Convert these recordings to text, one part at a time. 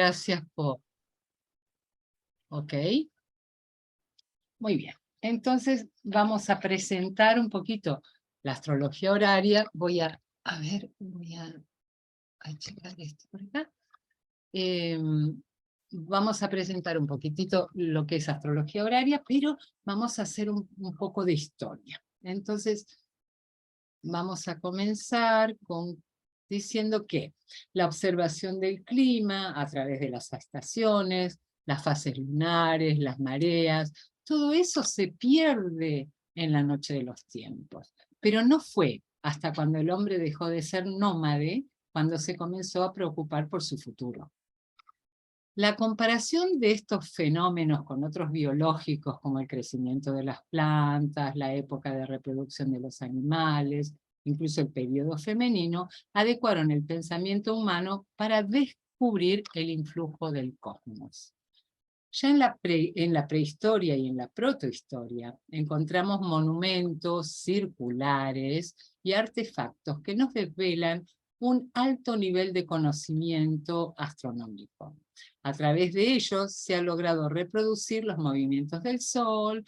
Gracias por... Ok, muy bien. Entonces vamos a presentar un poquito la astrología horaria. Voy a checar esto por acá. Vamos a presentar un poquitito lo que es astrología horaria, pero vamos a hacer un poco de historia. Entonces, vamos a comenzar diciendo que la observación del clima a través de las estaciones, las fases lunares, las mareas, todo eso se pierde en la noche de los tiempos. Pero no fue hasta cuando el hombre dejó de ser nómade, cuando se comenzó a preocupar por su futuro. La comparación de estos fenómenos con otros biológicos, como el crecimiento de las plantas, la época de reproducción de los animales, incluso el periodo femenino, adecuaron el pensamiento humano para descubrir el influjo del cosmos. Ya en la prehistoria y en la protohistoria encontramos monumentos circulares y artefactos que nos desvelan un alto nivel de conocimiento astronómico. A través de ellos se ha logrado reproducir los movimientos del Sol,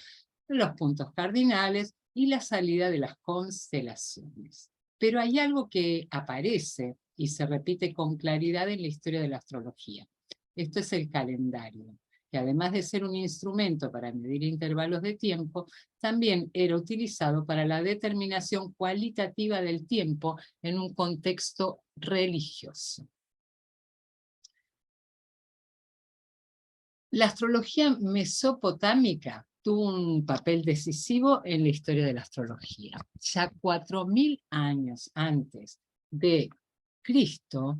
los puntos cardinales y la salida de las constelaciones. Pero hay algo que aparece y se repite con claridad en la historia de la astrología. Esto es el calendario, que además de ser un instrumento para medir intervalos de tiempo, también era utilizado para la determinación cualitativa del tiempo en un contexto religioso. La astrología mesopotámica tuvo un papel decisivo en la historia de la astrología. Ya 4000 años antes de Cristo,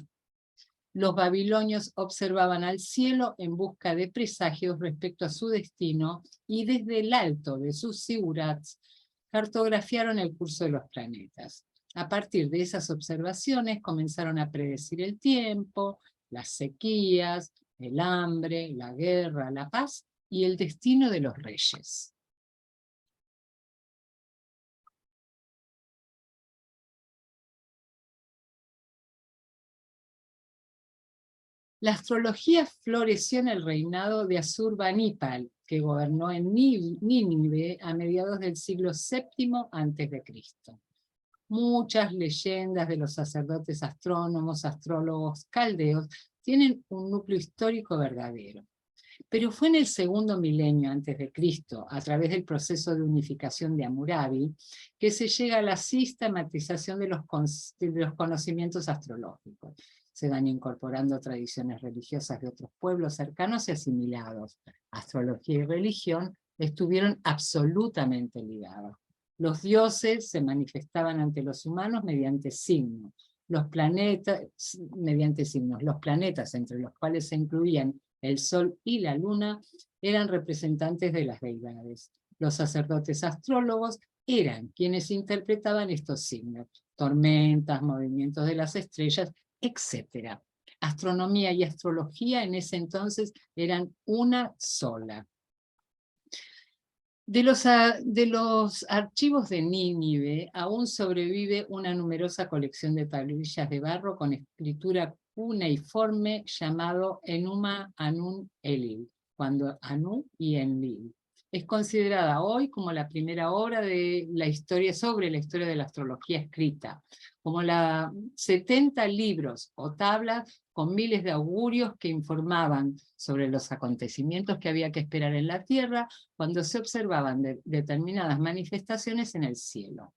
los babilonios observaban al cielo en busca de presagios respecto a su destino y desde el alto de sus zigurats cartografiaron el curso de los planetas. A partir de esas observaciones comenzaron a predecir el tiempo, las sequías, el hambre, la guerra, la paz y el destino de los reyes. La astrología floreció en el reinado de Asurbanipal, que gobernó en Nínive a mediados del siglo VII a.C. Muchas leyendas de los sacerdotes astrónomos, astrólogos caldeos, tienen un núcleo histórico verdadero. Pero fue en el segundo milenio antes de Cristo, a través del proceso de unificación de Hammurabi, que se llega a la sistematización de los conocimientos astrológicos. Se van incorporando tradiciones religiosas de otros pueblos cercanos y asimilados. Astrología y religión estuvieron absolutamente ligados. Los dioses se manifestaban ante los humanos mediante signos. Los planetas, entre los cuales se incluían el Sol y la Luna, eran representantes de las deidades. Los sacerdotes astrólogos eran quienes interpretaban estos signos, tormentas, movimientos de las estrellas, etc. Astronomía y astrología en ese entonces eran una sola. De los archivos de Nínive aún sobrevive una numerosa colección de tablillas de barro con escritura cuneiforme llamado Enuma Anun Elil, cuando Anu y Enlil. Es considerada hoy como la primera obra de la historia sobre la historia de la astrología escrita, como 70 libros o tablas con miles de augurios que informaban sobre los acontecimientos que había que esperar en la Tierra cuando se observaban determinadas manifestaciones en el cielo.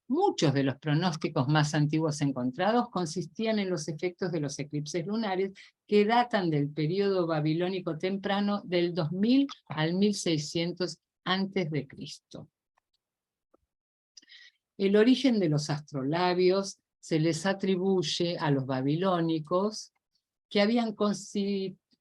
Muchos de los pronósticos más antiguos encontrados consistían en los efectos de los eclipses lunares que datan del periodo babilónico temprano del 2000 al 1600 a.C. El origen de los astrolabios se les atribuye a los babilónicos que habían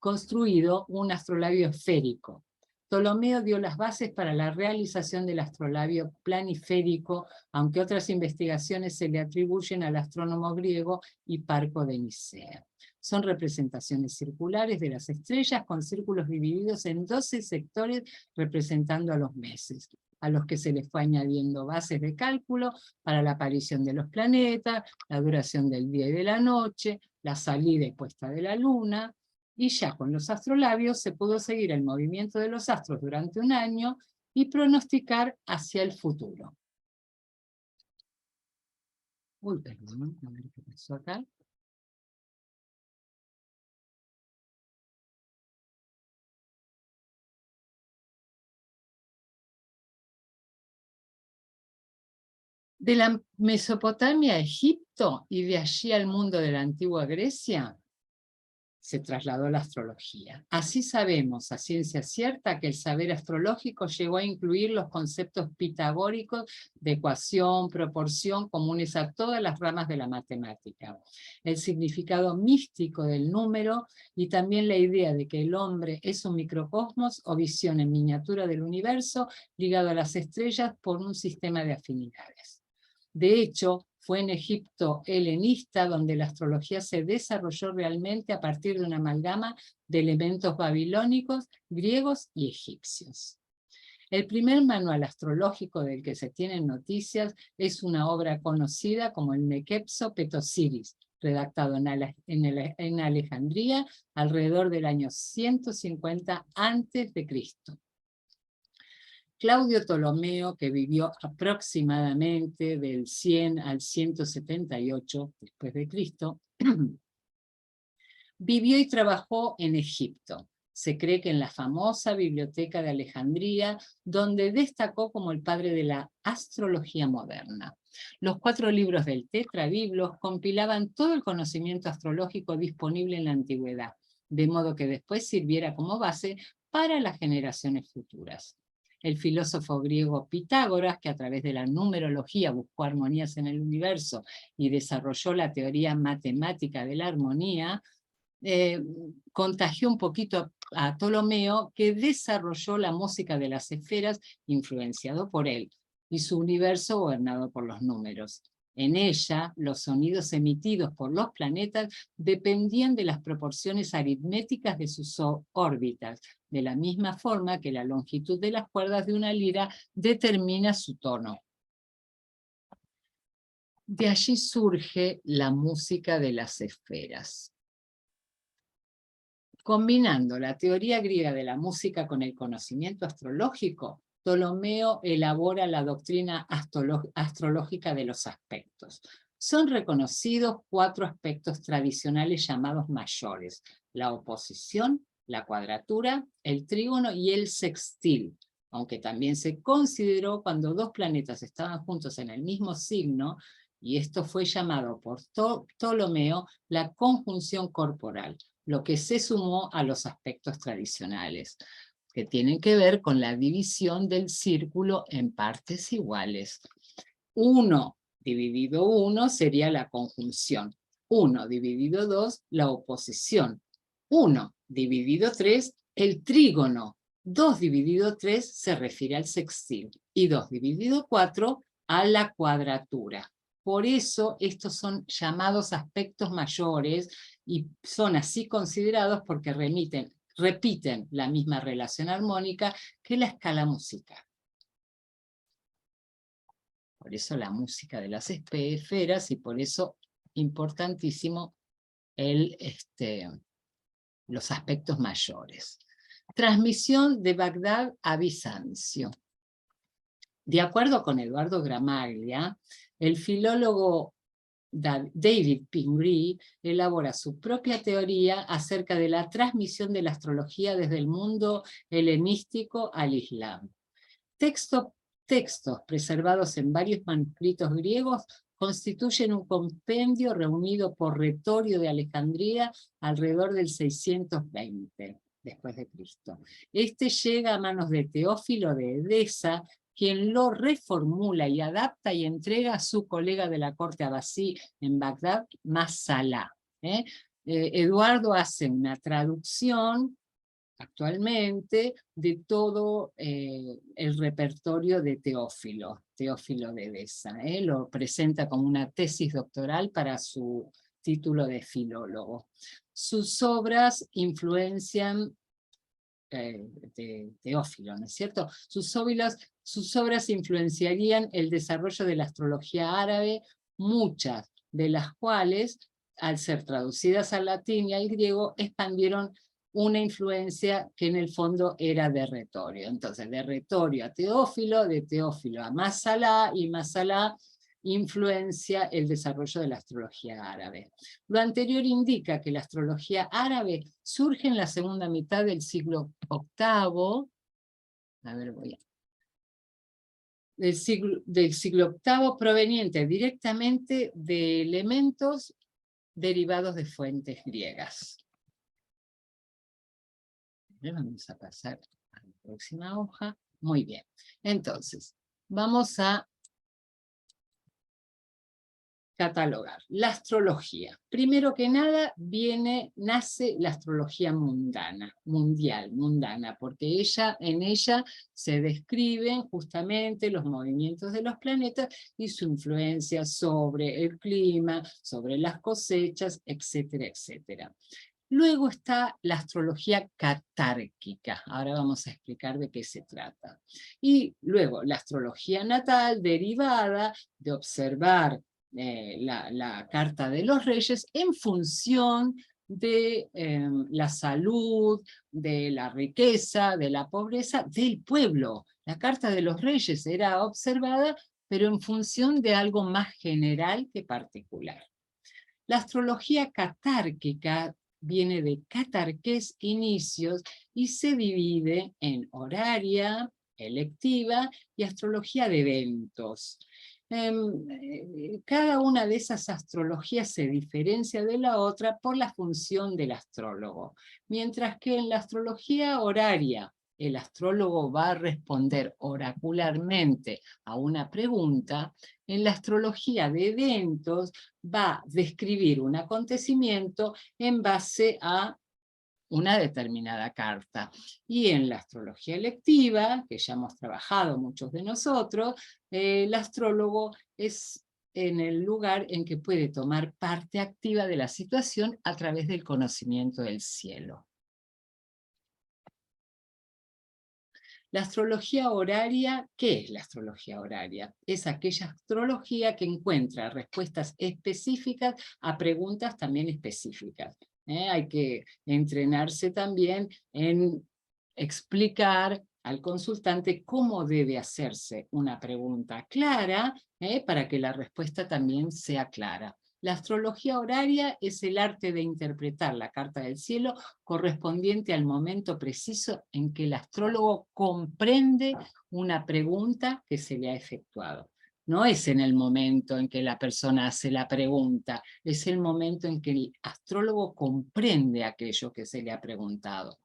construido un astrolabio esférico. Ptolomeo dio las bases para la realización del astrolabio planiférico, aunque otras investigaciones se le atribuyen al astrónomo griego Hiparco de Nicea. Son representaciones circulares de las estrellas con círculos divididos en 12 sectores representando a los meses, a los que se les fue añadiendo bases de cálculo para la aparición de los planetas, la duración del día y de la noche, la salida y puesta de la luna, y ya con los astrolabios se pudo seguir el movimiento de los astros durante un año y pronosticar hacia el futuro. Uy, perdón, a ver qué pasó acá. De la Mesopotamia a Egipto y de allí al mundo de la antigua Grecia, se trasladó la astrología. Así sabemos a ciencia cierta que el saber astrológico llegó a incluir los conceptos pitagóricos de ecuación, proporción, comunes a todas las ramas de la matemática. El significado místico del número y también la idea de que el hombre es un microcosmos o visión en miniatura del universo ligado a las estrellas por un sistema de afinidades. De hecho, fue en Egipto helenista donde la astrología se desarrolló realmente a partir de una amalgama de elementos babilónicos, griegos y egipcios. El primer manual astrológico del que se tienen noticias es una obra conocida como el Nekepso Petosiris, redactado en Alejandría alrededor del año 150 a.C. Claudio Ptolomeo, que vivió aproximadamente del 100 al 178 después de Cristo, vivió y trabajó en Egipto. Se cree que en la famosa biblioteca de Alejandría, donde destacó como el padre de la astrología moderna. Los 4 libros del Tetrabiblos compilaban todo el conocimiento astrológico disponible en la antigüedad, de modo que después sirviera como base para las generaciones futuras. El filósofo griego Pitágoras, que a través de la numerología buscó armonías en el universo y desarrolló la teoría matemática de la armonía, contagió un poquito a Ptolomeo, que desarrolló la música de las esferas influenciado por él, y su universo gobernado por los números. En ella, los sonidos emitidos por los planetas dependían de las proporciones aritméticas de sus órbitas, de la misma forma que la longitud de las cuerdas de una lira determina su tono. De allí surge la música de las esferas. Combinando la teoría griega de la música con el conocimiento astrológico, Ptolomeo elabora la doctrina astrológica de los aspectos. Son reconocidos 4 aspectos tradicionales llamados mayores: la oposición, la cuadratura, el trígono y el sextil, aunque también se consideró cuando 2 planetas estaban juntos en el mismo signo, y esto fue llamado por Ptolomeo la conjunción corporal, lo que se sumó a los aspectos tradicionales, que tienen que ver con la división del círculo en partes iguales. 1 dividido 1 sería la conjunción. 1 dividido 2, la oposición. 1 dividido 3, el trígono. 2 dividido 3 se refiere al sextil. Y 2 dividido 4 a la cuadratura. Por eso estos son llamados aspectos mayores y son así considerados porque repiten la misma relación armónica que la escala musical. Por eso la música de las esferas y por eso importantísimo los aspectos mayores. Transmisión de Bagdad a Bizancio. De acuerdo con Eduardo Gramaglia, el filólogo David Pingree elabora su propia teoría acerca de la transmisión de la astrología desde el mundo helenístico al Islam. Textos preservados en varios manuscritos griegos constituyen un compendio reunido por Retorio de Alejandría alrededor del 620 después de Cristo. Este llega a manos de Teófilo de Edesa, quien lo reformula y adapta y entrega a su colega de la corte abasí en Bagdad, Masalá. Eduardo hace una traducción actualmente de todo el repertorio de Teófilo de Edesa. Lo presenta como una tesis doctoral para su título de filólogo. Sus obras influencian de Teófilo, ¿no es cierto? Sus obras influenciarían el desarrollo de la astrología árabe, muchas de las cuales al ser traducidas al latín y al griego, expandieron una influencia que en el fondo era de Retorio. Entonces, de Retorio a Teófilo, de Teófilo a Masalá, y Masalá influencia el desarrollo de la astrología árabe. Lo anterior indica que la astrología árabe surge en la segunda mitad del siglo VIII, del siglo VIII, proveniente directamente de elementos derivados de fuentes griegas. Vamos a pasar a la próxima hoja. Muy bien. Entonces, vamos a catalogar. La astrología. Primero que nada, nace la astrología mundana, porque en ella se describen justamente los movimientos de los planetas y su influencia sobre el clima, sobre las cosechas, etcétera, etcétera. Luego está la astrología catárquica. Ahora vamos a explicar de qué se trata. Y luego la astrología natal, derivada de observar la carta de los reyes en función de la salud, de la riqueza, de la pobreza del pueblo. La carta de los reyes era observada, pero en función de algo más general que particular. La astrología catárquica viene de catarqués, inicios, y se divide en horaria, electiva y astrología de eventos. Cada una de esas astrologías se diferencia de la otra por la función del astrólogo, mientras que en la astrología horaria el astrólogo va a responder oracularmente a una pregunta, en la astrología de eventos va a describir un acontecimiento en base a una determinada carta. Y en la astrología electiva, que ya hemos trabajado muchos de nosotros, el astrólogo es en el lugar en que puede tomar parte activa de la situación a través del conocimiento del cielo. La astrología horaria, ¿qué es la astrología horaria? Es aquella astrología que encuentra respuestas específicas a preguntas también específicas. Hay que entrenarse también en explicar al consultante cómo debe hacerse una pregunta clara, para que la respuesta también sea clara. La astrología horaria es el arte de interpretar la carta del cielo correspondiente al momento preciso en que el astrólogo comprende una pregunta que se le ha efectuado. No es en el momento en que la persona hace la pregunta, es el momento en que el astrólogo comprende aquello que se le ha preguntado.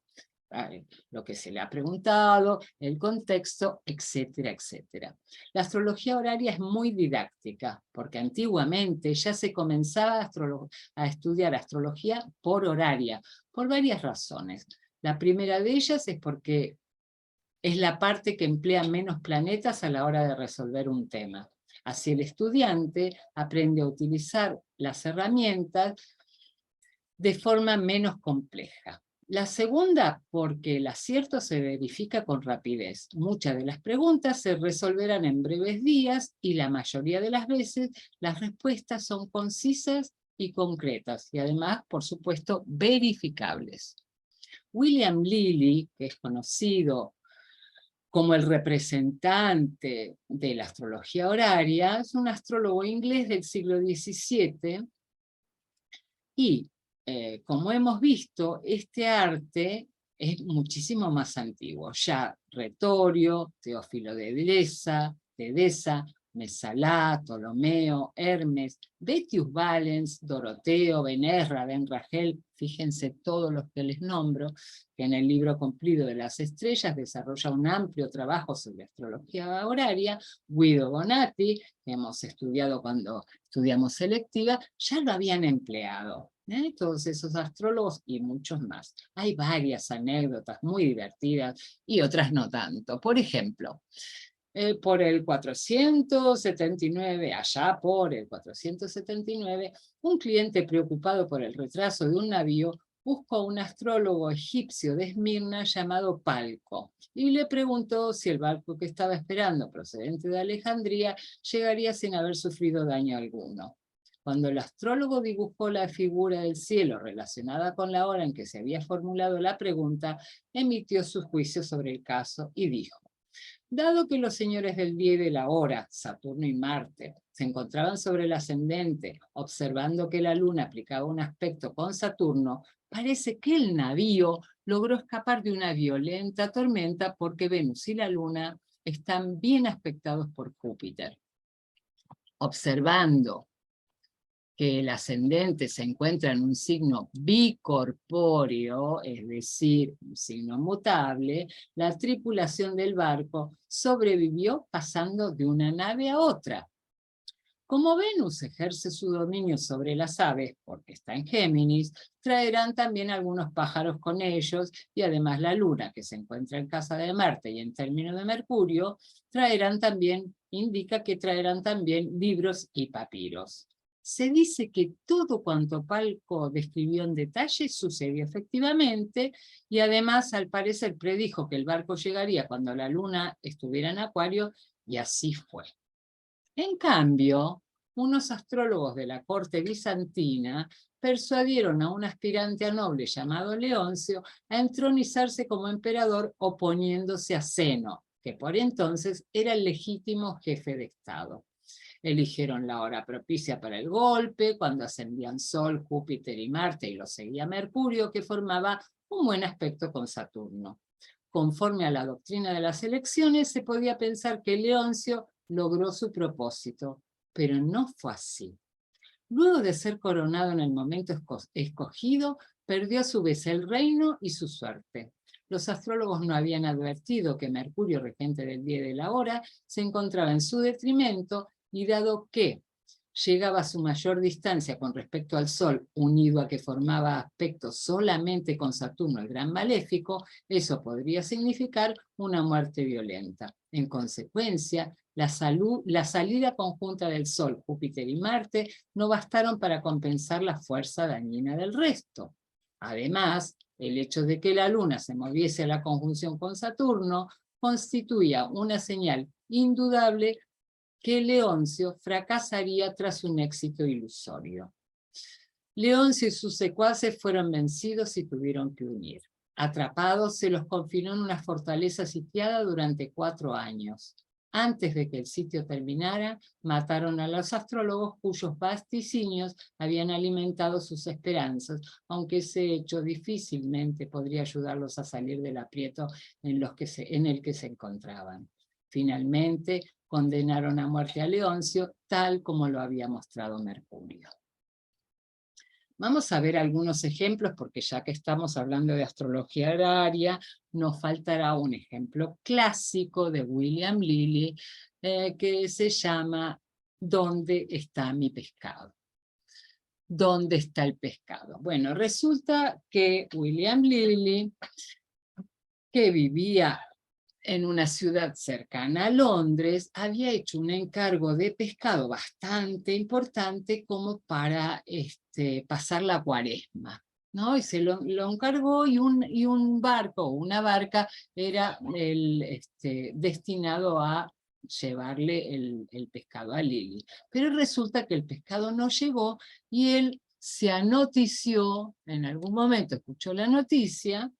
Lo que se le ha preguntado, el contexto, etcétera, etcétera. La astrología horaria es muy didáctica, porque antiguamente ya se comenzaba a estudiar astrología por horaria, por varias razones. La primera de ellas es porque es la parte que emplea menos planetas a la hora de resolver un tema. Así el estudiante aprende a utilizar las herramientas de forma menos compleja. La segunda, porque el acierto se verifica con rapidez. Muchas de las preguntas se resolverán en breves días y la mayoría de las veces las respuestas son concisas y concretas y además, por supuesto, verificables. William Lilly, que es conocido como el representante de la astrología horaria, es un astrólogo inglés del siglo XVII y como hemos visto, este arte es muchísimo más antiguo. Ya Retorio, Teófilo de Edesa, Mesalá, Ptolomeo, Hermes, Betius Valens, Doroteo, Benerra, Ben Rachel, fíjense todos los que les nombro, que en el libro Cumplido de las Estrellas desarrolla un amplio trabajo sobre astrología horaria. Guido Bonatti, que hemos estudiado cuando estudiamos selectiva, ya lo habían empleado. Todos esos astrólogos y muchos más. Hay varias anécdotas muy divertidas y otras no tanto. Por ejemplo, por el 479, allá por el 479, un cliente preocupado por el retraso de un navío buscó a un astrólogo egipcio de Esmirna llamado Palco y le preguntó si el barco que estaba esperando procedente de Alejandría llegaría sin haber sufrido daño alguno. Cuando el astrólogo dibujó la figura del cielo relacionada con la hora en que se había formulado la pregunta, emitió su juicio sobre el caso y dijo: dado que los señores del día y de la hora, Saturno y Marte, se encontraban sobre el ascendente, observando que la luna aplicaba un aspecto con Saturno, parece que el navío logró escapar de una violenta tormenta porque Venus y la luna están bien aspectados por Júpiter. Observando que el ascendente se encuentra en un signo bicorpóreo, es decir, un signo mutable, la tripulación del barco sobrevivió pasando de una nave a otra. Como Venus ejerce su dominio sobre las aves, porque está en Géminis, traerán también algunos pájaros con ellos, y además la luna, que se encuentra en casa de Marte y en término de Mercurio, indica que traerán también libros y papiros. Se dice que todo cuanto Palco describió en detalle sucedió efectivamente, y además al parecer predijo que el barco llegaría cuando la luna estuviera en Acuario, y así fue. En cambio, unos astrólogos de la corte bizantina persuadieron a un aspirante a noble llamado Leoncio a entronizarse como emperador oponiéndose a Zeno, que por entonces era el legítimo jefe de Estado. Eligieron la hora propicia para el golpe, cuando ascendían Sol, Júpiter y Marte, y lo seguía Mercurio, que formaba un buen aspecto con Saturno. Conforme a la doctrina de las elecciones, se podía pensar que Leoncio logró su propósito, pero no fue así. Luego de ser coronado en el momento escogido, perdió a su vez el reino y su suerte. Los astrólogos no habían advertido que Mercurio, regente del día y de la hora, se encontraba en su detrimento, y dado que llegaba a su mayor distancia con respecto al Sol, unido a que formaba aspecto solamente con Saturno, el gran maléfico, eso podría significar una muerte violenta. En consecuencia, la salida conjunta del Sol, Júpiter y Marte no bastaron para compensar la fuerza dañina del resto. Además, el hecho de que la Luna se moviese a la conjunción con Saturno constituía una señal indudable que Leoncio fracasaría tras un éxito ilusorio. Leoncio y sus secuaces fueron vencidos y tuvieron que huir. Atrapados, se los confinó en una fortaleza sitiada durante 4 años. Antes de que el sitio terminara, mataron a los astrólogos cuyos vaticinios habían alimentado sus esperanzas, aunque ese hecho difícilmente podría ayudarlos a salir del aprieto en el que se encontraban. Finalmente, condenaron a muerte a Leoncio, tal como lo había mostrado Mercurio. Vamos a ver algunos ejemplos, porque ya que estamos hablando de astrología horaria, nos faltará un ejemplo clásico de William Lilly, que se llama ¿Dónde está mi pescado? ¿Dónde está el pescado? Bueno, resulta que William Lilly, que vivía en una ciudad cercana a Londres, había hecho un encargo de pescado bastante importante como para pasar la cuaresma, ¿no? Y se lo encargó, y un barco o una barca era destinado a llevarle el pescado a Lilly. Pero resulta que el pescado no llegó, y él se anotició, en algún momento escuchó la noticia,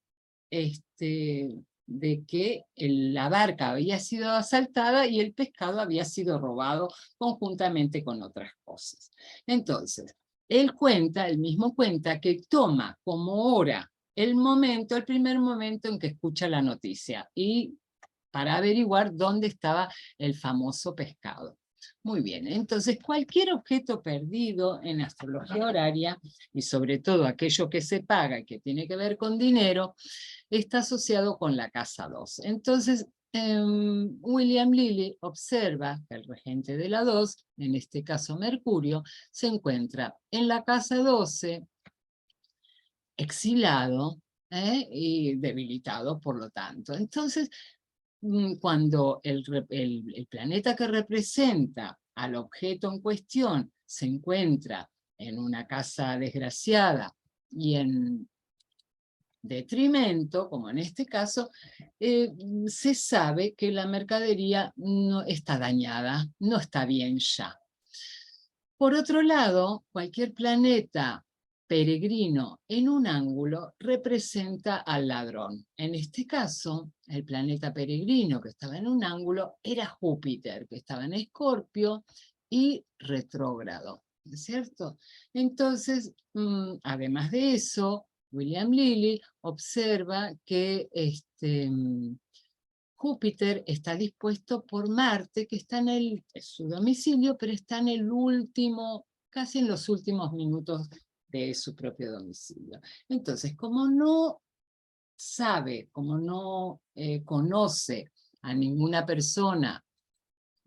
de que la barca había sido asaltada y el pescado había sido robado conjuntamente con otras cosas. Entonces, él mismo cuenta que toma como hora el primer momento en que escucha la noticia, y para averiguar dónde estaba el famoso pescado. Muy bien, entonces cualquier objeto perdido en astrología horaria, y sobre todo aquello que se paga y que tiene que ver con dinero, está asociado con la casa 2. Entonces, William Lilly observa que el regente de la 2, en este caso Mercurio, se encuentra en la casa 12, exilado, y debilitado por lo tanto. Entonces, cuando el planeta que representa al objeto en cuestión se encuentra en una casa desgraciada y en detrimento, como en este caso, se sabe que la mercadería no está dañada, no está bien ya. Por otro lado, cualquier planeta peregrino en un ángulo representa al ladrón. En este caso, el planeta peregrino que estaba en un ángulo era Júpiter, que estaba en Escorpio y retrógrado, ¿no es cierto? Entonces, además de eso, William Lilly observa que Júpiter está dispuesto por Marte, que está es su domicilio, pero está en el último, casi en los últimos minutos de su propio domicilio. Entonces, como no sabe, como no conoce a ninguna persona,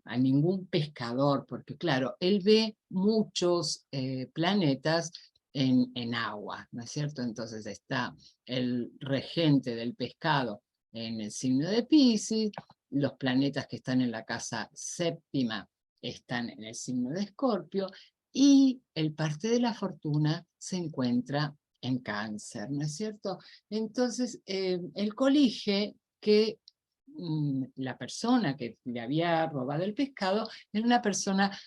a ningún pescador, porque claro, él ve muchos planetas en agua, ¿no es cierto? Entonces está el regente del pescado en el signo de Piscis, los planetas que están en la casa séptima están en el signo de Escorpio, y el parte de la fortuna se encuentra en Cáncer, ¿no es cierto? Entonces, él colige que la persona que le había robado el pescado era una persona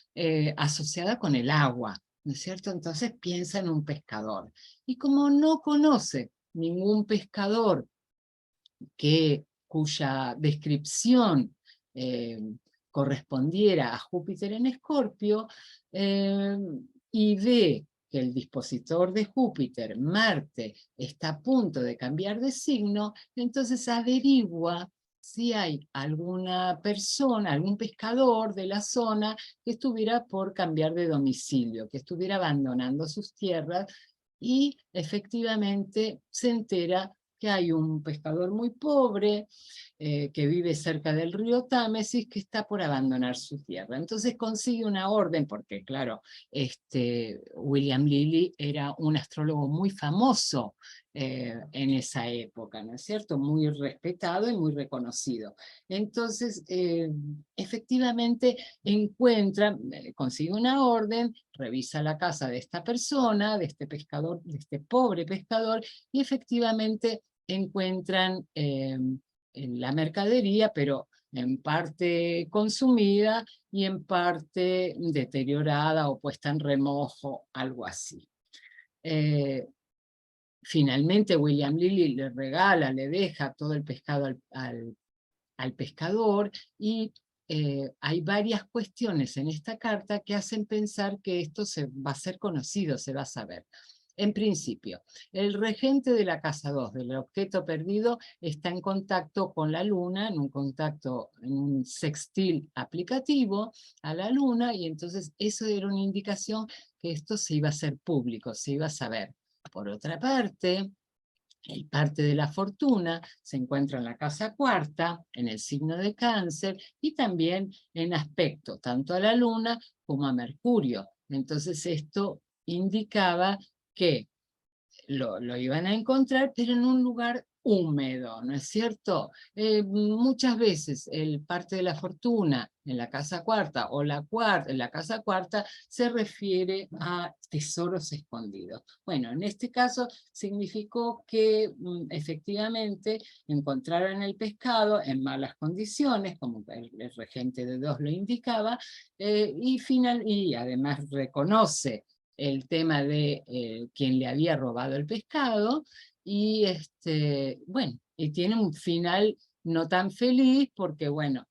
asociada con el agua, ¿no es cierto? Entonces piensa en un pescador. Y como no conoce ningún pescador cuya descripción correspondiera a Júpiter en Escorpio, y ve que el dispositor de Júpiter, Marte, está a punto de cambiar de signo, entonces averigua si hay alguna persona, algún pescador de la zona que estuviera por cambiar de domicilio, que estuviera abandonando sus tierras, y efectivamente se entera que hay un pescador muy pobre que vive cerca del río Támesis, que está por abandonar su tierra. Entonces consigue una orden, porque claro, William Lilly era un astrólogo muy famoso en esa época, ¿no es cierto? Muy respetado y muy reconocido. Entonces, efectivamente encuentra, consigue una orden, revisa la casa de esta persona, de este pescador, de este pobre pescador, y efectivamente encuentran la mercadería, pero en parte consumida y en parte deteriorada o puesta en remojo, algo así. Finalmente William Lilly le regala, le deja todo el pescado al pescador, y hay varias cuestiones en esta carta que hacen pensar que esto se va a ser conocido, se va a saber. En principio, el regente de la casa 2 del objeto perdido está en contacto con la luna, en un sextil aplicativo a la luna, y entonces eso era una indicación que esto se iba a hacer público, se iba a saber. Por otra parte, el parte de la fortuna se encuentra en la casa cuarta, en el signo de Cáncer, y también en aspecto tanto a la luna como a Mercurio. Entonces esto indicaba que lo iban a encontrar, pero en un lugar húmedo, ¿no es cierto? Muchas veces el parte de la fortuna en la casa cuarta o en la casa cuarta se refiere a tesoros escondidos. Bueno, en este caso significó que efectivamente encontraron el pescado en malas condiciones, como el regente de 2 lo indicaba, y además reconoce el tema de quien le había robado el pescado, y bueno, y tiene un final no tan feliz porque, bueno,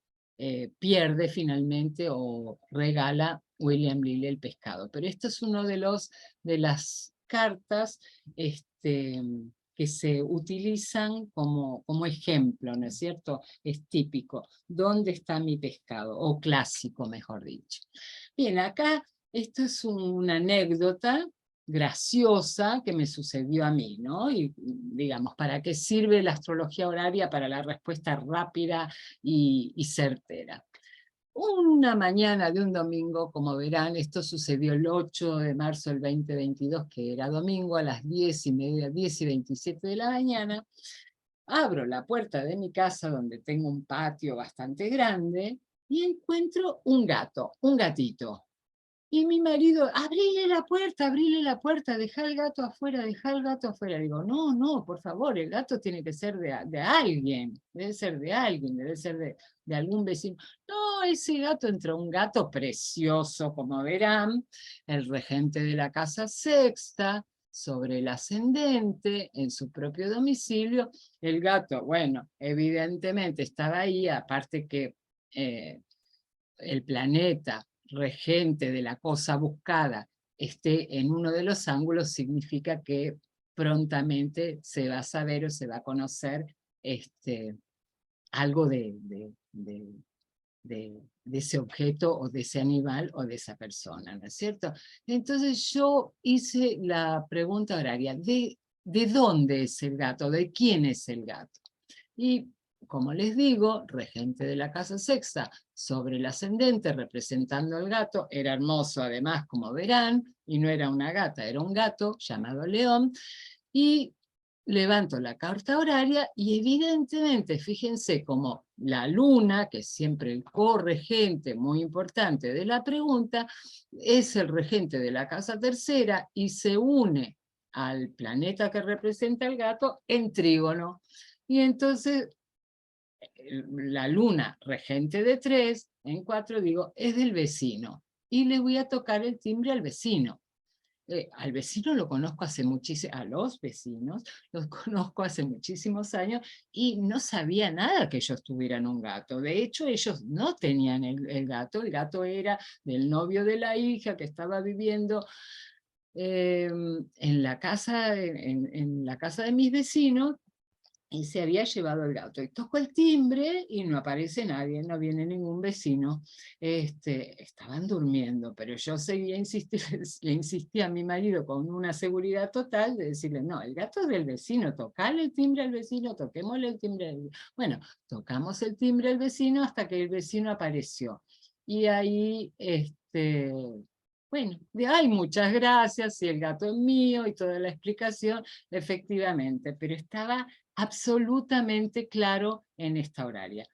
pierde finalmente o regala William Lilly el pescado. Pero esto es uno de las cartas que se utilizan como ejemplo, ¿no es cierto? Es típico. ¿Dónde está mi pescado? O clásico, mejor dicho. Bien, acá esto es una anécdota graciosa que me sucedió a mí, ¿no? Y digamos, ¿para qué sirve la astrología horaria? Para la respuesta rápida y certera. Una mañana de un domingo, como verán, esto sucedió el 8 de marzo del 2022, que era domingo, a las 10:30, 10:27 de la mañana, abro la puerta de mi casa, donde tengo un patio bastante grande, y encuentro un gato, un gatito. Y mi marido, abrile la puerta, deja el gato afuera, deja el gato afuera. Digo, no, no, por favor, el gato tiene que ser de alguien, debe ser de alguien, debe ser de algún vecino. No, no, ese gato entró, un gato precioso, como verán, el regente de la casa sexta, sobre el ascendente, en su propio domicilio. El gato, bueno, evidentemente estaba ahí, aparte que el planeta regente de la cosa buscada esté en uno de los ángulos, significa que prontamente se va a saber o se va a conocer algo de ese objeto o de ese animal o de esa persona, ¿no es cierto? Entonces yo hice la pregunta horaria, ¿de dónde es el gato? ¿De quién es el gato? Y como les digo, regente de la casa sexta sobre el ascendente representando al gato, era hermoso además, como verán, y no era una gata, era un gato llamado León, y levanto la carta horaria y evidentemente, fíjense como la luna, que es siempre el corregente muy importante de la pregunta, es el regente de la casa tercera y se une al planeta que representa el gato en trígono. Y entonces la luna regente de 3, en 4 digo, es del vecino. Y le voy a tocar el timbre al vecino. Al vecino lo conozco hace muchísimo, a los vecinos los conozco hace muchísimos años y no sabía nada que ellos tuvieran un gato. De hecho, ellos no tenían el gato era del novio de la hija que estaba viviendo en la casa, en la casa de mis vecinos, y se había llevado el gato. Y toco el timbre y no aparece nadie, no viene ningún vecino. Estaban durmiendo, pero yo seguía le insistía a mi marido con una seguridad total de decirle, no, el gato es del vecino, tocale el timbre al vecino, toquémosle el timbre al vecino. Bueno, tocamos el timbre al vecino hasta que el vecino apareció. Y ahí, bueno, ay, muchas gracias, y el gato es mío, y toda la explicación, efectivamente, pero estaba absolutamente claro en esta horaria.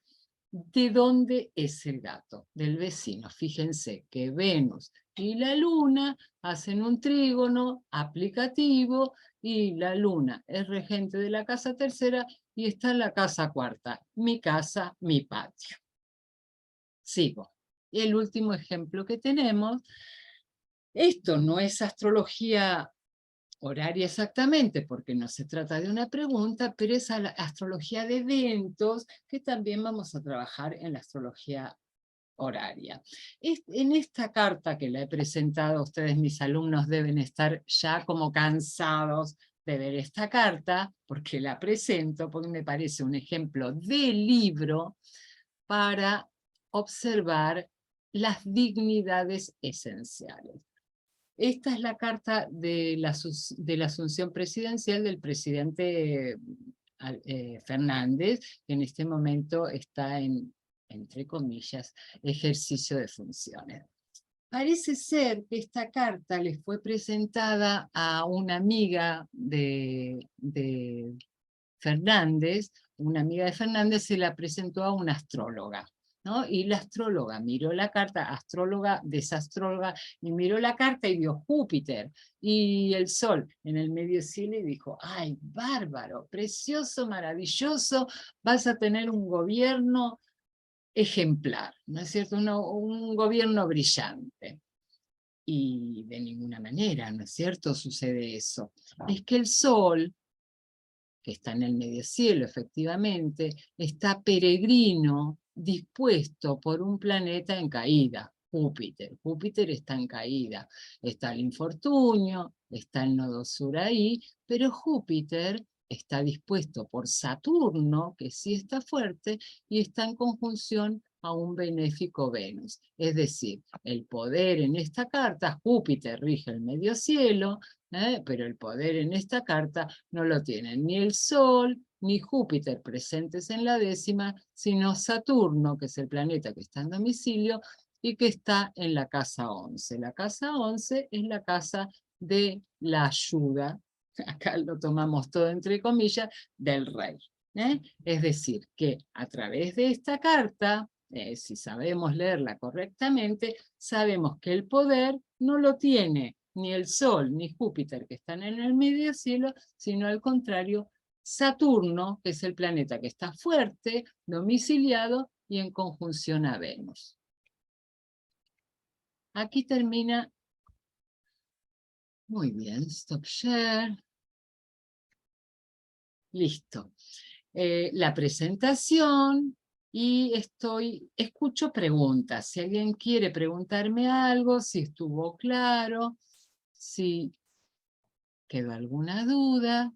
¿De dónde es el gato? Del vecino. Fíjense que Venus y la Luna hacen un trígono aplicativo y la Luna es regente de la casa tercera y está en la casa cuarta. Mi casa, mi patio. Sigo. Y el último ejemplo que tenemos, esto no es astrología horaria exactamente, porque no se trata de una pregunta, pero es la astrología de eventos que también vamos a trabajar en la astrología horaria. En esta carta que la he presentado a ustedes, mis alumnos deben estar ya como cansados de ver esta carta, porque la presento, porque me parece un ejemplo de libro para observar las dignidades esenciales. Esta es la carta de la asunción presidencial del presidente Fernández, que en este momento está en, entre comillas, ejercicio de funciones. Parece ser que esta carta le fue presentada a una amiga de Fernández, una amiga de Fernández se la presentó a una astróloga, ¿no? Y la astróloga miró la carta, astróloga, desastróloga, y miró la carta y vio Júpiter y el Sol en el medio cielo y dijo, ¡ay, bárbaro, precioso, maravilloso, vas a tener un gobierno ejemplar, ¿no es cierto? Un gobierno brillante. Y de ninguna manera, ¿no es cierto?, sucede eso. Es que el Sol, que está en el medio cielo, efectivamente, está peregrino, dispuesto por un planeta en caída, Júpiter. Júpiter está en caída, está el infortunio, está el nodo sur ahí, pero Júpiter está dispuesto por Saturno, que sí está fuerte, y está en conjunción a un benéfico Venus. Es decir, el poder en esta carta, Júpiter rige el medio cielo, pero el poder en esta carta no lo tienen ni el Sol ni Júpiter presentes en la décima, sino Saturno, que es el planeta que está en domicilio y que está en la casa 11. La casa 11 es la casa de la ayuda, acá lo tomamos todo entre comillas, del rey. Es decir, que a través de esta carta, si sabemos leerla correctamente, sabemos que el poder no lo tiene ni el Sol ni Júpiter, que están en el medio cielo, sino al contrario, Saturno, que es el planeta que está fuerte, domiciliado, y en conjunción a Venus. Aquí termina. Muy bien, stop share. Listo. La presentación y escucho preguntas. Si alguien quiere preguntarme algo, si estuvo claro, si quedó alguna duda.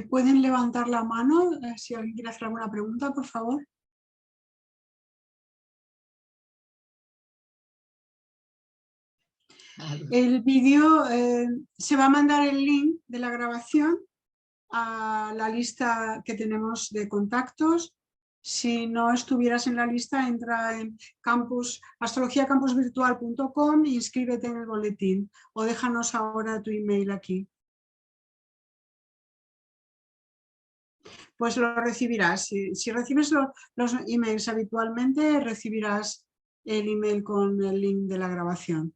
¿Pueden levantar la mano si alguien quiere hacer alguna pregunta, por favor? El vídeo, se va a mandar el link de la grabación a la lista que tenemos de contactos. Si no estuvieras en la lista, entra en astrologiacampusvirtual.com e inscríbete en el boletín o déjanos ahora tu email aquí. Pues lo recibirás. Si recibes los emails habitualmente, recibirás el email con el link de la grabación.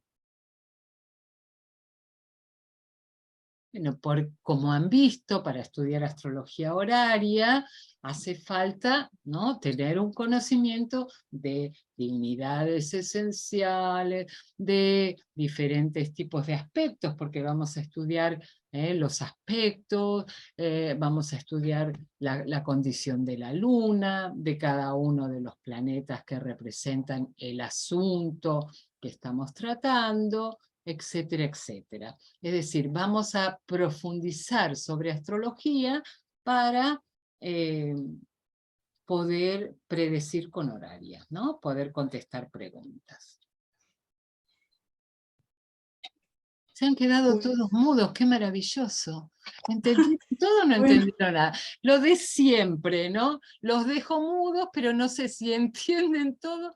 Bueno, como han visto, para estudiar astrología horaria, hace falta, ¿no?, tener un conocimiento de dignidades esenciales, de diferentes tipos de aspectos, porque vamos a estudiar los aspectos, vamos a estudiar la condición de la luna, de cada uno de los planetas que representan el asunto que estamos tratando, etcétera, etcétera. Es decir, vamos a profundizar sobre astrología para poder predecir con horaria, ¿no? Poder contestar preguntas. Se han quedado todos mudos, qué maravilloso. ¿Entendieron todo o no entendieron nada? Lo de siempre, ¿no? Los dejo mudos, pero no sé si entienden todo.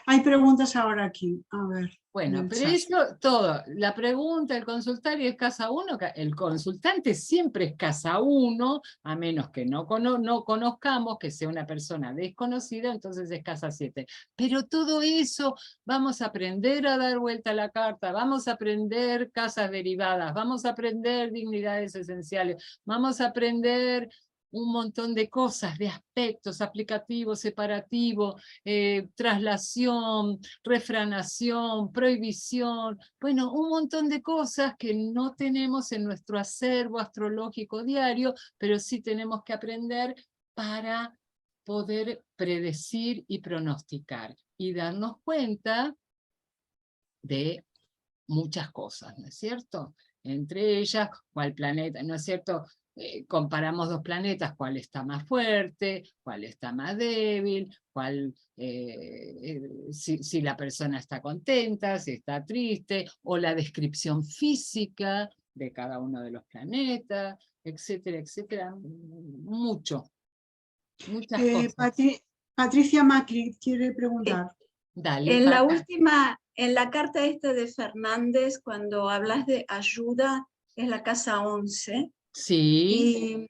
Hay preguntas ahora aquí, a ver. Bueno, pero eso todo, la pregunta, el consultario es casa 1, el consultante siempre es casa 1, a menos que no conozcamos, que sea una persona desconocida, entonces es casa 7. Pero todo eso, vamos a aprender a dar vuelta a la carta, vamos a aprender casas derivadas, vamos a aprender dignidades esenciales, vamos a aprender un montón de cosas, de aspectos, aplicativos, separativos, traslación, refranación, prohibición, bueno, un montón de cosas que no tenemos en nuestro acervo astrológico diario, pero sí tenemos que aprender para poder predecir y pronosticar y darnos cuenta de muchas cosas, ¿no es cierto? Entre ellas, cuál planeta, ¿no es cierto? Comparamos dos planetas, cuál está más fuerte, cuál está más débil, si la persona está contenta, si está triste, o la descripción física de cada uno de los planetas, etcétera, etcétera. Muchas cosas. Patricia Macri quiere preguntar. Dale, en la última, en la carta esta de Fernández, cuando hablas de ayuda, es la casa 11. Sí.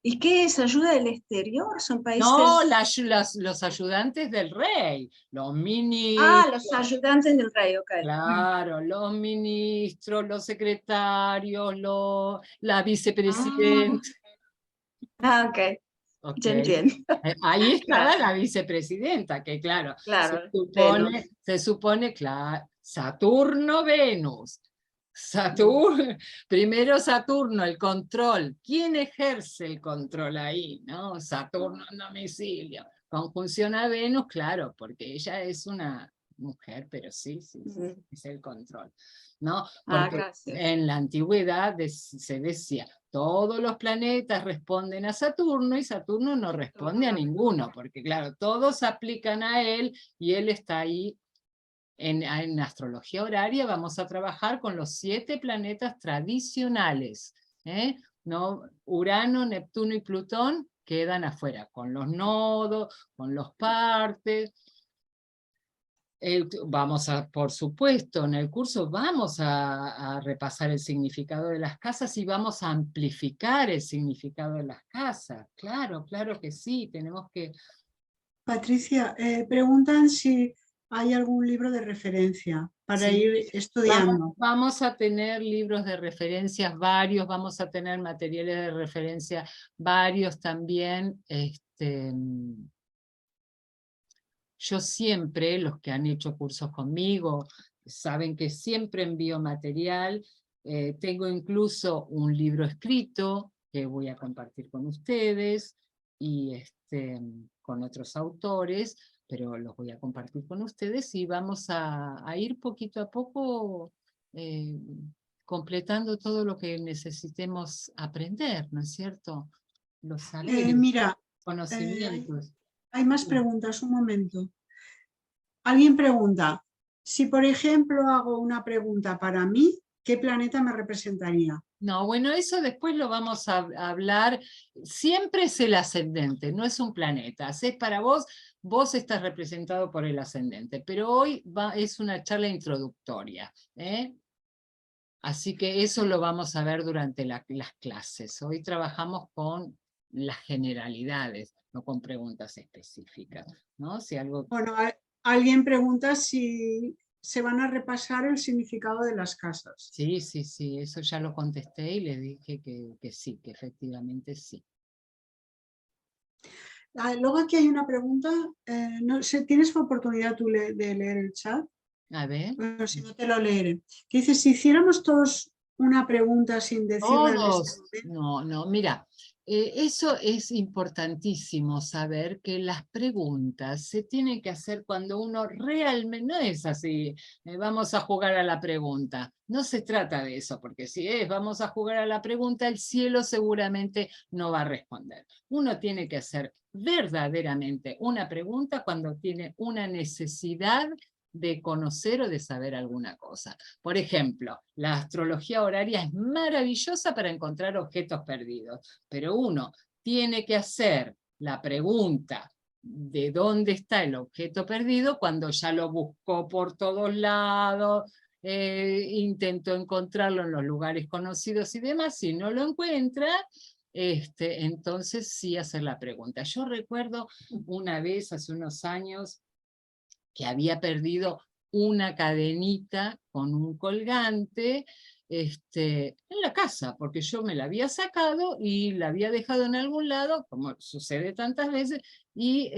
¿Y qué es? ¿Ayuda del exterior? ¿Son países? No, los ayudantes del rey, los ministros. Ah, los ayudantes del rey, ok. Claro, los ministros, los secretarios, la vicepresidenta. Ah, ok. Okay. Ahí estaba Claro. la vicepresidenta, que claro, Claro, se supone, claro, Saturno, Venus. Saturno, primero Saturno, el control. ¿Quién ejerce el control ahí? ¿No? Saturno en domicilio. Conjunción a Venus, claro, porque ella es una mujer, pero sí, es el control. ¿No? Porque en la antigüedad se decía, todos los planetas responden a Saturno y Saturno no responde a ninguno, porque claro, todos aplican a él y él está ahí. En astrología horaria vamos a trabajar con los 7 planetas tradicionales, ¿no? Urano, Neptuno y Plutón quedan afuera, con los nodos, con los partes. Por supuesto, en el curso vamos a repasar el significado de las casas y vamos a amplificar el significado de las casas. Claro, claro que sí, tenemos que... Patricia, preguntan si hay algún libro de referencia para Sí. ir estudiando. Vamos a tener libros de referencias varios, vamos a tener materiales de referencia varios también. Yo siempre, los que han hecho cursos conmigo, saben que siempre envío material. Tengo incluso un libro escrito que voy a compartir con ustedes y con otros autores, pero los voy a compartir con ustedes y vamos a ir poquito a poco eh, completando todo lo que necesitemos aprender, ¿no es cierto? Los saberes, Mira, conocimientos. hay más preguntas, un momento. Alguien pregunta, si por ejemplo hago una pregunta para mí, ¿qué planeta me representaría? No, bueno, eso después lo vamos a hablar. Siempre es el ascendente, no es un planeta. Es para vos, vos estás representado por el ascendente, pero hoy es una charla introductoria, ¿eh? Así que eso lo vamos a ver durante las clases. Hoy trabajamos con las generalidades, no con preguntas específicas, ¿no? Si algo... Bueno, alguien pregunta si se van a repasar el significado de las casas. Sí, sí, sí, eso ya lo contesté y le dije que sí, que efectivamente sí. Luego aquí hay una pregunta, no sé, ¿tienes oportunidad tú de leer el chat? A ver. Bueno, si no te lo leeré. Que dice, si hiciéramos todos una pregunta sin decirla en este Todos, momento. no, mira, eso es importantísimo saber que las preguntas se tienen que hacer cuando uno realmente, no es así, vamos a jugar a la pregunta, no se trata de eso, porque si es vamos a jugar a la pregunta, el cielo seguramente no va a responder. Uno tiene que hacer verdaderamente una pregunta cuando tiene una necesidad de conocer o de saber alguna cosa. Por ejemplo, la astrología horaria es maravillosa para encontrar objetos perdidos, pero uno tiene que hacer la pregunta de dónde está el objeto perdido cuando ya lo buscó por todos lados, intentó encontrarlo en los lugares conocidos y demás, si no lo encuentra, entonces sí hacer la pregunta. Yo recuerdo una vez, hace unos años, que había perdido una cadenita con un colgante en la casa, porque yo me la había sacado y la había dejado en algún lado, como sucede tantas veces, y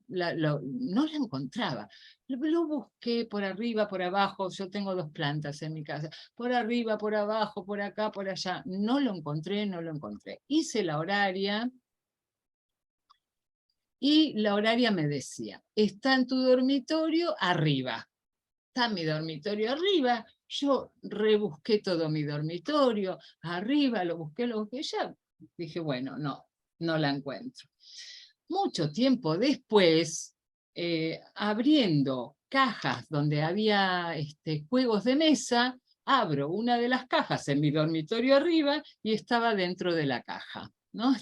no la encontraba. Lo busqué por arriba, por abajo, yo tengo 2 plantas en mi casa, por arriba, por abajo, por acá, por allá, no lo encontré, no lo encontré. Hice la horaria, y la horaria me decía, está en tu dormitorio arriba. Está mi dormitorio arriba. Yo rebusqué todo mi dormitorio, arriba, lo busqué, ya. Dije, bueno, no la encuentro. Mucho tiempo después, abriendo cajas donde había juegos de mesa, abro una de las cajas en mi dormitorio arriba y estaba dentro de la caja, ¿no?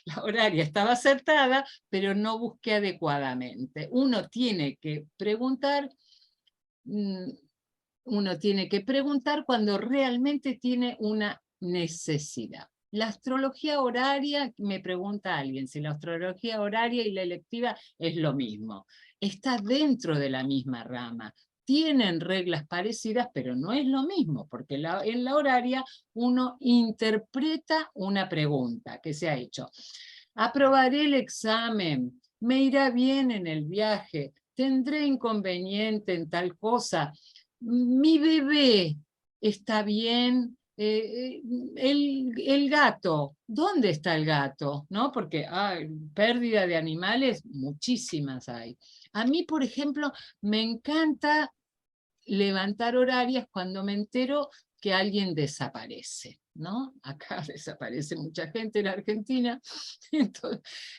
La horaria estaba acertada, pero no busqué adecuadamente. Uno tiene que preguntar cuando realmente tiene una necesidad. La astrología horaria, me pregunta alguien, si la astrología horaria y la electiva es lo mismo. Está dentro de la misma rama. Tienen reglas parecidas, pero no es lo mismo, porque en la horaria uno interpreta una pregunta que se ha hecho. ¿Aprobaré el examen? ¿Me irá bien en el viaje? ¿Tendré inconveniente en tal cosa? ¿Mi bebé está bien? El gato, ¿dónde está el gato? ¿No? Porque pérdida de animales, muchísimas hay. A mí, por ejemplo, me encanta levantar horarias cuando me entero que alguien desaparece, ¿no? Acá desaparece mucha gente en Argentina,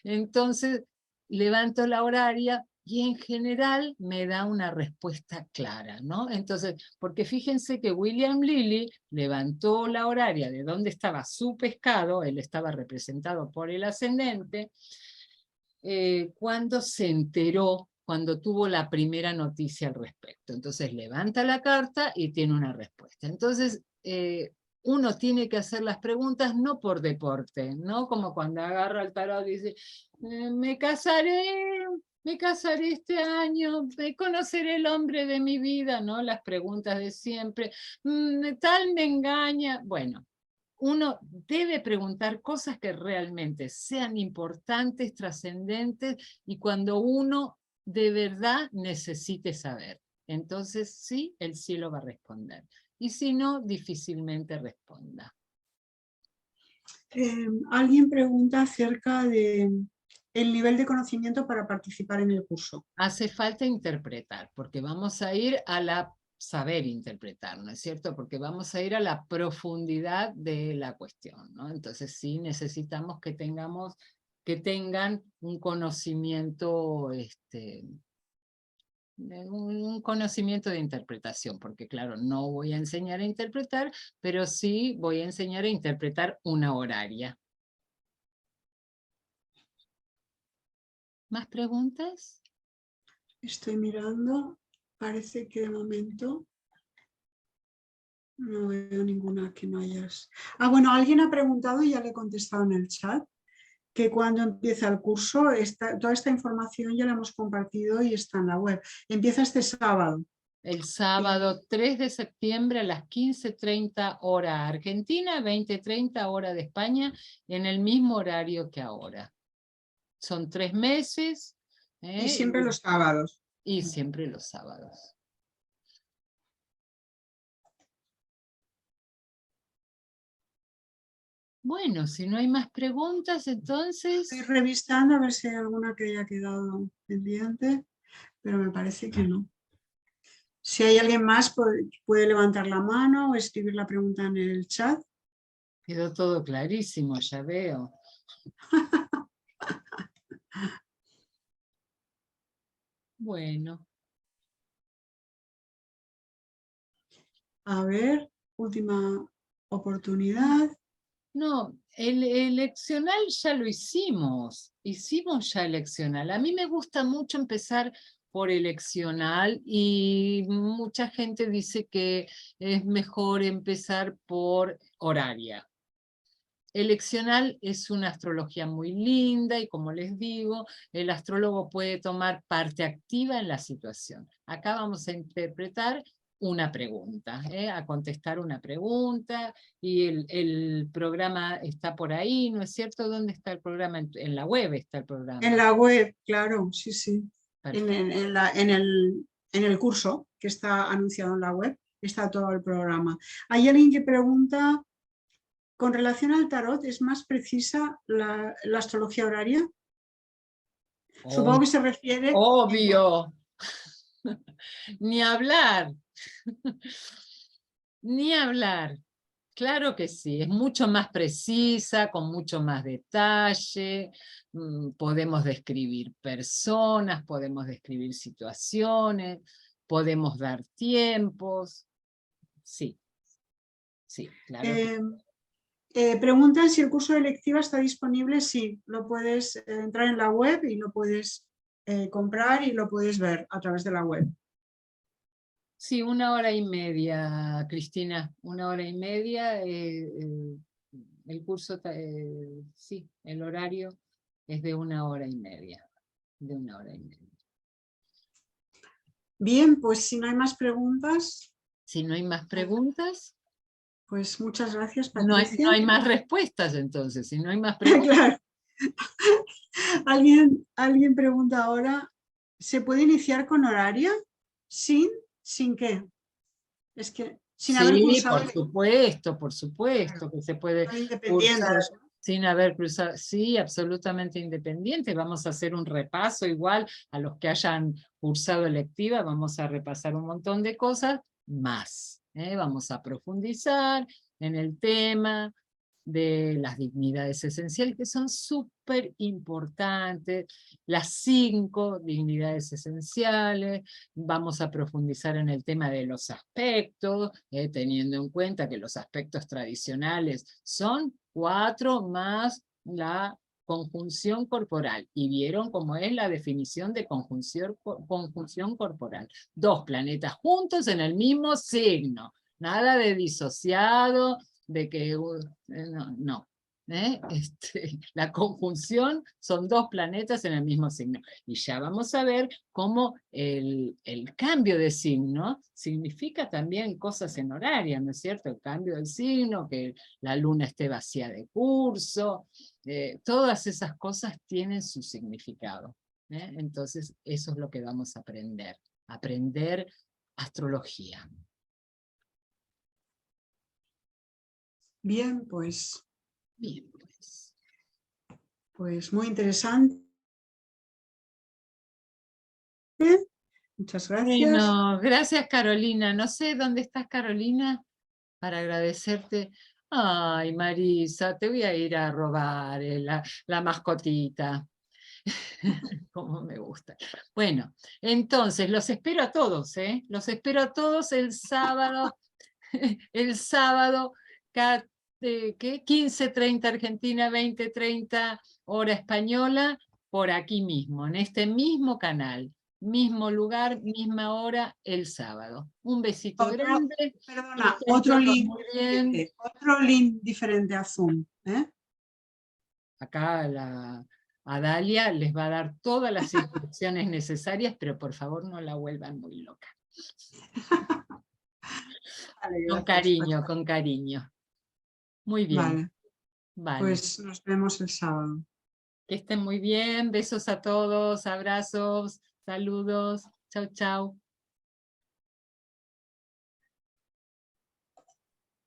entonces levanto la horaria y en general me da una respuesta clara, ¿no? Entonces, porque fíjense que William Lilly levantó la horaria de dónde estaba su pescado, él estaba representado por el ascendente, cuando se enteró, cuando tuvo la primera noticia al respecto. Entonces levanta la carta y tiene una respuesta. Entonces, uno tiene que hacer las preguntas no por deporte, no como cuando agarra el tarot y dice, me casaré me casaré este año, conoceré el hombre de mi vida, ¿no? Las preguntas de siempre, tal me engaña. Bueno, uno debe preguntar cosas que realmente sean importantes, trascendentes, y cuando uno de verdad necesite saber. Entonces sí, el cielo va a responder. Y si no, difícilmente responda. Alguien pregunta acerca de el nivel de conocimiento para participar en el curso. Hace falta interpretar, porque vamos a ir a la saber interpretar, ¿no es cierto? Porque vamos a ir a la profundidad de la cuestión, ¿no? Entonces sí necesitamos que tengan un conocimiento, un conocimiento de interpretación, porque claro, no voy a enseñar a interpretar, pero sí voy a enseñar a interpretar una horaria. ¿Más preguntas? Estoy mirando, parece que de momento no veo ninguna que no hayas... bueno, alguien ha preguntado y ya le he contestado en el chat, que cuando empieza el curso, toda esta información ya la hemos compartido y está en la web. Empieza este sábado. El sábado 3 de septiembre a las 15:30 hora Argentina, 20:30 hora de España, en el mismo horario que ahora. Son 3 meses. Y siempre los sábados. Y siempre los sábados. Bueno, si no hay más preguntas, entonces... Estoy revisando a ver si hay alguna que haya quedado pendiente, pero me parece que no. Si hay alguien más, puede levantar la mano o escribir la pregunta en el chat. Quedó todo clarísimo, ya veo. Bueno. A ver, última oportunidad. No, el eleccional ya lo hicimos. Hicimos ya eleccional. A mí me gusta mucho empezar por eleccional y mucha gente dice que es mejor empezar por horaria. Eleccional es una astrología muy linda y, como les digo, el astrólogo puede tomar parte activa en la situación. Acá vamos a interpretar una pregunta, a contestar una pregunta, y el programa está por ahí, ¿no es cierto? ¿Dónde está el programa? En la web está el programa. En la web, claro, sí, sí. En el curso que está anunciado en la web está todo el programa. Hay alguien que pregunta, con relación al tarot, ¿es más precisa la astrología horaria? Supongo que se refiere... Obvio. Ni hablar. Ni hablar. Claro que sí, es mucho más precisa, con mucho más detalle. Podemos describir personas, podemos describir situaciones, podemos dar tiempos. Sí, sí, claro. Preguntan si el curso de electiva está disponible. Sí, lo puedes entrar en la web y lo puedes comprar y lo puedes ver a través de la web. Sí, 1 hora y media, Cristina, 1 hora y media. El curso, sí, el horario es de 1 hora y media. De 1 hora y media. Bien, pues si no hay más preguntas... Si no hay más preguntas... Pues muchas gracias, No Patricia. hay más respuestas, entonces. Si no hay más preguntas... Claro. Alguien pregunta ahora, ¿se puede iniciar con horaria? ¿Sin qué? Es que sin haber cursado... por supuesto que se puede Son independientes, cursar ¿no? sin haber cruzado. Sí, absolutamente independiente. Vamos a hacer un repaso igual a los que hayan cursado electiva. Vamos a repasar un montón de cosas más. Vamos a profundizar en el tema de las dignidades esenciales, que son súper importantes, las 5 dignidades esenciales. Vamos a profundizar en el tema de los aspectos, teniendo en cuenta que los aspectos tradicionales son 4 más la conjunción corporal, y vieron cómo es la definición de conjunción corporal: 2 planetas juntos en el mismo signo, nada de disociado, de que no, La conjunción son dos planetas en el mismo signo. Y ya vamos a ver cómo el cambio de signo significa también cosas en horario, ¿no es cierto? El cambio del signo, que la luna esté vacía de curso, todas esas cosas tienen su significado. Entonces, eso es lo que vamos a aprender. Aprender astrología. Bien, pues Bien, pues muy interesante. Muchas gracias. Bueno, gracias Carolina. No sé dónde estás, Carolina, para agradecerte. Ay, Marisa, te voy a ir a robar la mascotita. Como me gusta. Bueno, entonces los espero a todos, ¿eh? Los espero a todos el sábado, el sábado, ¿qué? 15:30 Argentina, 20:30 hora española, por aquí mismo, en este mismo canal. Mismo lugar, misma hora, el sábado. Un besito grande. Perdona, Que estén otro todos link muy bien. diferente, otro link diferente a Zoom. Acá a Dalia les va a dar todas las instrucciones necesarias, pero por favor no la vuelvan muy loca. Vale, Con gracias. cariño, con cariño. Muy bien. Vale, Vale. pues nos vemos el sábado. Que estén muy bien. Besos a todos, abrazos, saludos. Chau, chau.